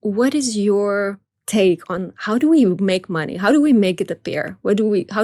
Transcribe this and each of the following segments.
what is your take on how do we make money? How do we make it appear? How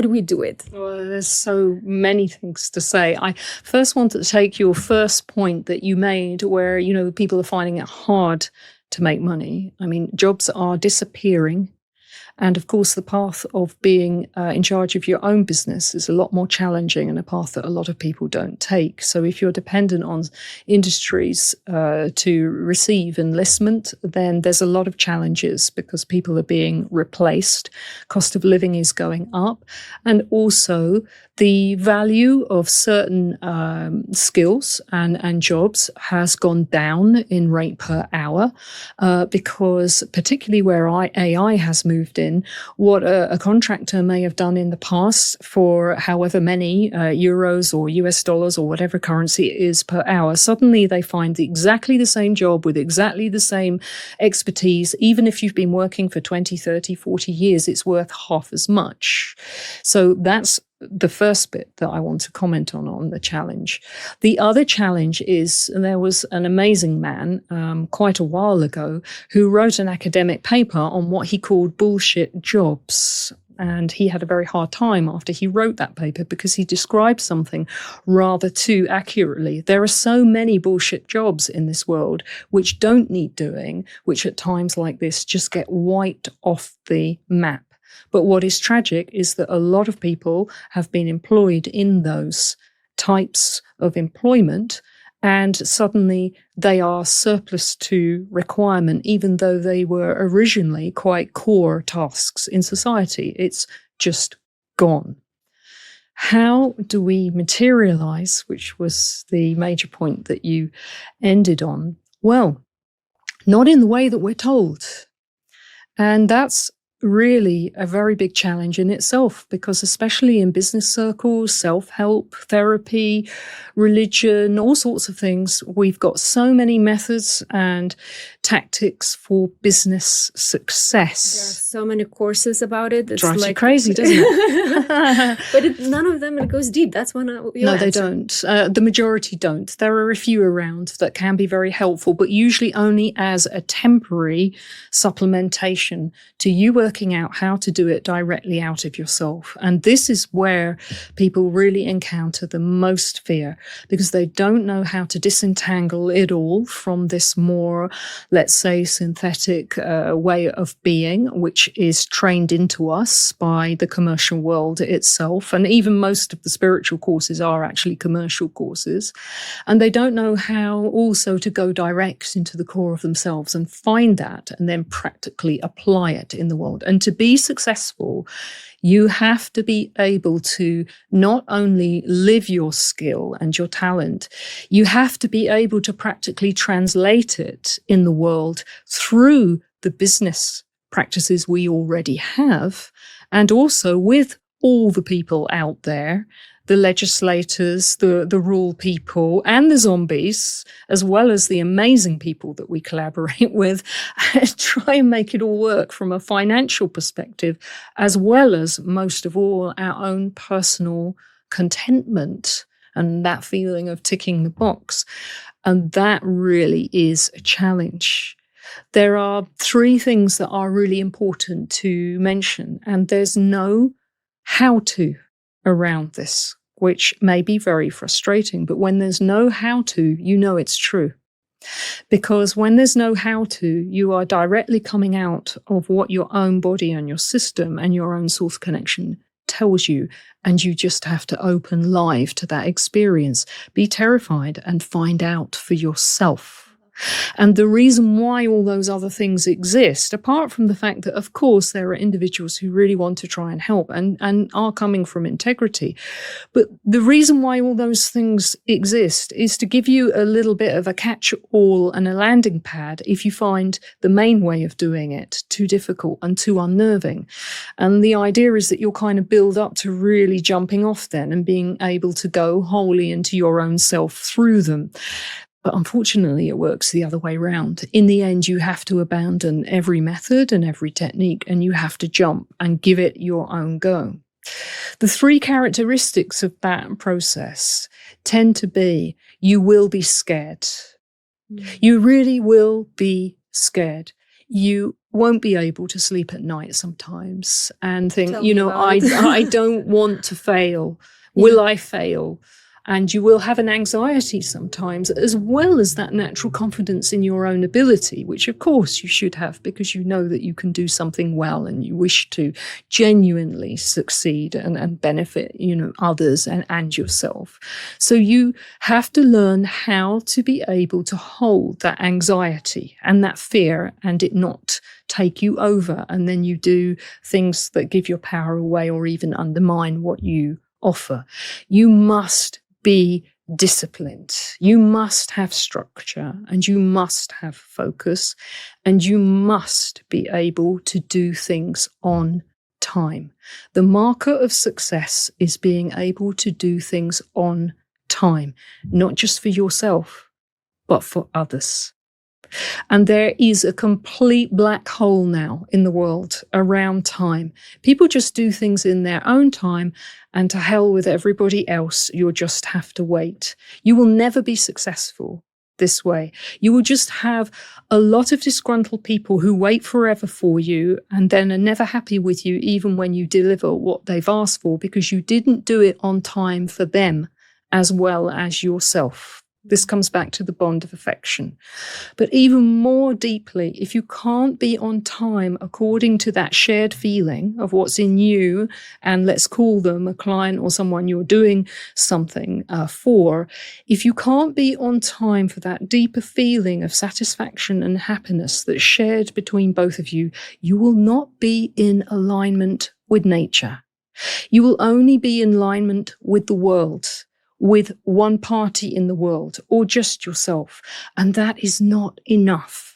do we do it? Well, there's so many things to say. I first want to take your first point that you made where, people are finding it hard to make money. I mean, jobs are disappearing. And of course, the path of being in charge of your own business is a lot more challenging and a path that a lot of people don't take. So if you're dependent on industries to receive enlistment, then there's a lot of challenges because people are being replaced. Cost of living is going up. And also the value of certain skills and jobs has gone down in rate per hour because particularly where AI has moved in, what a contractor may have done in the past for however many euros or US dollars or whatever currency it is per hour, suddenly they find exactly the same job with exactly the same expertise. Even if you've been working for 20, 30, 40 years, it's worth half as much. So that's the first bit that I want to comment on the challenge. The other challenge is there was an amazing man quite a while ago who wrote an academic paper on what he called bullshit jobs. And he had a very hard time after he wrote that paper because he described something rather too accurately. There are so many bullshit jobs in this world which don't need doing, which at times like this just get wiped off the map. But what is tragic is that a lot of people have been employed in those types of employment, and suddenly they are surplus to requirement, even though they were originally quite core tasks in society. It's just gone. How do we materialize, which was the major point that you ended on? Well, not in the way that we're told. And that's really a very big challenge in itself, because especially in business circles, self-help, therapy, religion, all sorts of things, we've got so many methods and tactics for business success. There are so many courses about it. It's drives you crazy, doesn't it? But none of them goes deep. That's one. No, they don't. The majority don't. There are a few around that can be very helpful, but usually only as a temporary supplementation to you working out how to do it directly out of yourself. And this is where people really encounter the most fear, because they don't know how to disentangle it all from this more, let's say, synthetic way of being, which is trained into us by the commercial world itself. And even most of the spiritual courses are actually commercial courses. And they don't know how also to go direct into the core of themselves and find that and then practically apply it in the world. And to be successful, you have to be able to not only live your skill and your talent, you have to be able to practically translate it in the world through the business practices we already have, and also with all the people out there, the legislators, the rule people, and the zombies, as well as the amazing people that we collaborate with, and try and make it all work from a financial perspective, as well as, most of all, our own personal contentment and that feeling of ticking the box. And that really is a challenge. There are three things that are really important to mention, and there's no how-to around this, which may be very frustrating. But when there's no how-to, you know it's true. Because when there's no how-to, you are directly coming out of what your own body and your system and your own source connection tells you, and you just have to open live to that experience, be terrified, and find out for yourself. And the reason why all those other things exist, apart from the fact that, of course, there are individuals who really want to try and help and are coming from integrity, but the reason why all those things exist is to give you a little bit of a catch-all and a landing pad if you find the main way of doing it too difficult and too unnerving. And the idea is that you'll kind of build up to really jumping off then and being able to go wholly into your own self through them. But unfortunately, it works the other way around. In the end, you have to abandon every method and every technique, and you have to jump and give it your own go. The three characteristics of that process tend to be, you will be scared. You really will be scared. you won't be able to sleep at night sometimes and think, Tell me about it. I don't want to fail. Will I fail? And you will have an anxiety sometimes, as well as that natural confidence in your own ability, which of course you should have, because you know that you can do something well and you wish to genuinely succeed and benefit, others and yourself. So you have to learn how to be able to hold that anxiety and that fear and it not take you over. And then you do things that give your power away or even undermine what you offer. You must be disciplined. You must have structure and you must have focus and you must be able to do things on time. The marker of success is being able to do things on time, not just for yourself, but for others. And there is a complete black hole now in the world around time. People just do things in their own time, and to hell with everybody else, you'll just have to wait. You will never be successful this way. You will just have a lot of disgruntled people who wait forever for you and then are never happy with you even when you deliver what they've asked for, because you didn't do it on time for them as well as yourself. This comes back to the bond of affection. But even more deeply, if you can't be on time according to that shared feeling of what's in you, and let's call them a client or someone you're doing something for, if you can't be on time for that deeper feeling of satisfaction and happiness that's shared between both of you, you will not be in alignment with nature. You will only be in alignment with the world, with one party in the world, or just yourself. And that is not enough.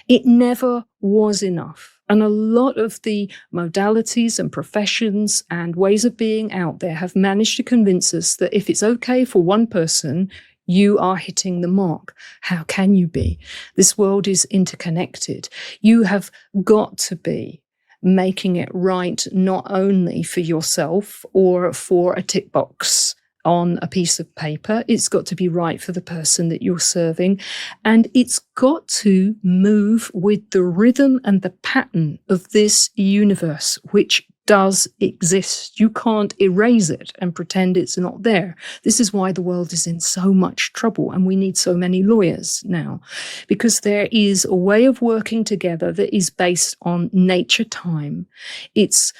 It never was enough. And a lot of the modalities and professions and ways of being out there have managed to convince us that if it's okay for one person, you are hitting the mark. How can you be? This world is interconnected. You have got to be making it right, not only for yourself or for a tick box on a piece of paper. It's got to be right for the person that you're serving. And it's got to move with the rhythm and the pattern of this universe, which does exist. You can't erase it and pretend it's not there. This is why the world is in so much trouble and we need so many lawyers now, because there is a way of working together that is based on nature time. It's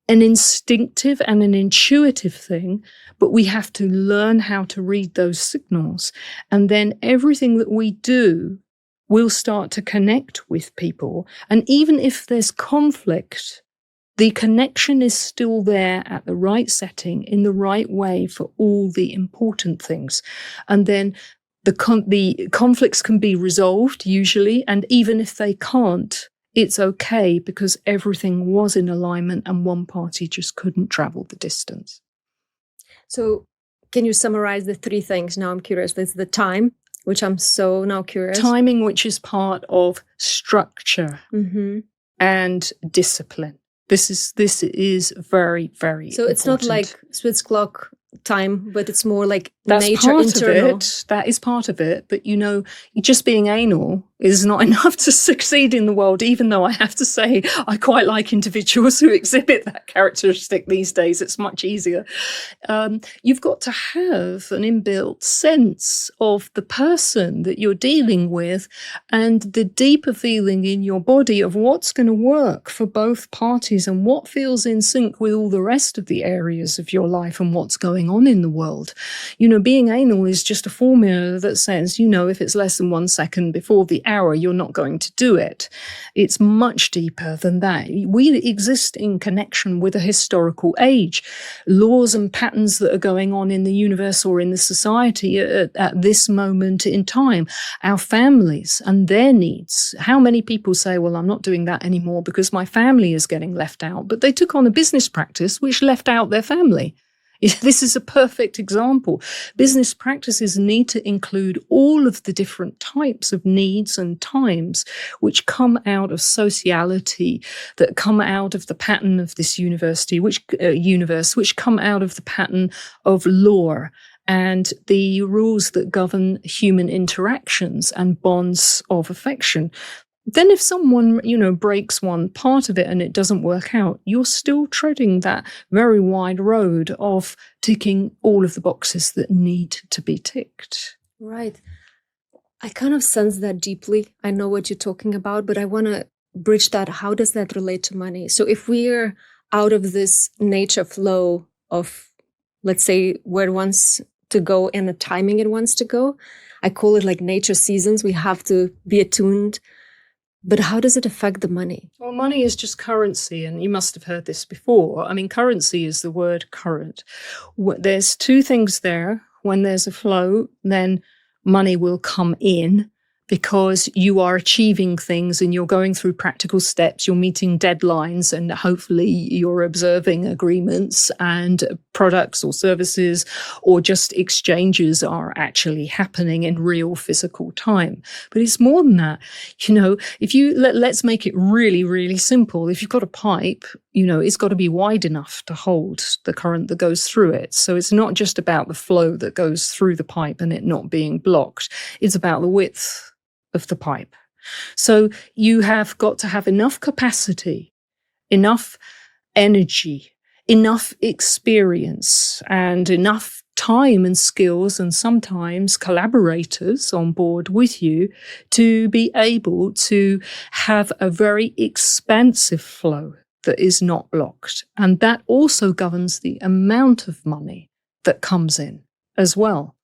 an instinctive and an intuitive thing, but we have to learn how to read those signals. And then everything that we do will start to connect with people. And even if there's conflict, the connection is still there at the right setting, in the right way for all the important things. And then the conflicts can be resolved usually. And even if they can't, it's okay, because everything was in alignment and one party just couldn't travel the distance. So can you summarize the three things? Now I'm curious. There's the time, which I'm so now curious. Timing, which is part of structure and discipline. This is very, very So it's important. not like Swiss clock time, but it's more like that's nature part internal. Of it. That is part of it. But just being anal is not enough to succeed in the world, even though I have to say I quite like individuals who exhibit that characteristic these days. It's much easier. You've got to have an inbuilt sense of the person that you're dealing with and the deeper feeling in your body of what's going to work for both parties and what feels in sync with all the rest of the areas of your life and what's going on in the world. Being anal is just a formula that says, if it's less than 1 second before the hour, you're not going to do it. It's much deeper than that. We exist in connection with a historical age. Laws and patterns that are going on in the universe or in the society at this moment in time. Our families and their needs. How many people say, well, I'm not doing that anymore because my family is getting left out, but they took on a business practice which left out their family. This is a perfect example. Business practices need to include all of the different types of needs and times which come out of sociality, that come out of the pattern of this universe, which come out of the pattern of law and the rules that govern human interactions and bonds of affection. then if someone, breaks one part of it and it doesn't work out, you're still treading that very wide road of ticking all of the boxes that need to be ticked. Right. I kind of sense that deeply. I know what you're talking about, but I want to bridge that. How does that relate to money? So if we're out of this nature flow of, let's say, where it wants to go and the timing it wants to go, I call it like nature seasons. We have to be attuned. But how does it affect the money? Well, money is just currency, and you must have heard this before. I mean, currency is the word current. There's two things there. When there's a flow, then money will come in because you are achieving things and you're going through practical steps, you're meeting deadlines, and hopefully you're observing agreements, and products or services or just exchanges are actually happening in real physical time. But it's more than that. If let's make it really, really simple. If you've got a pipe, it's got to be wide enough to hold the current that goes through it. So it's not just about the flow that goes through the pipe and it not being blocked. It's about the width of the pipe. So you have got to have enough capacity, enough energy, enough experience, and enough time and skills, and sometimes collaborators on board with you to be able to have a very expansive flow that is not blocked. And that also governs the amount of money that comes in as well.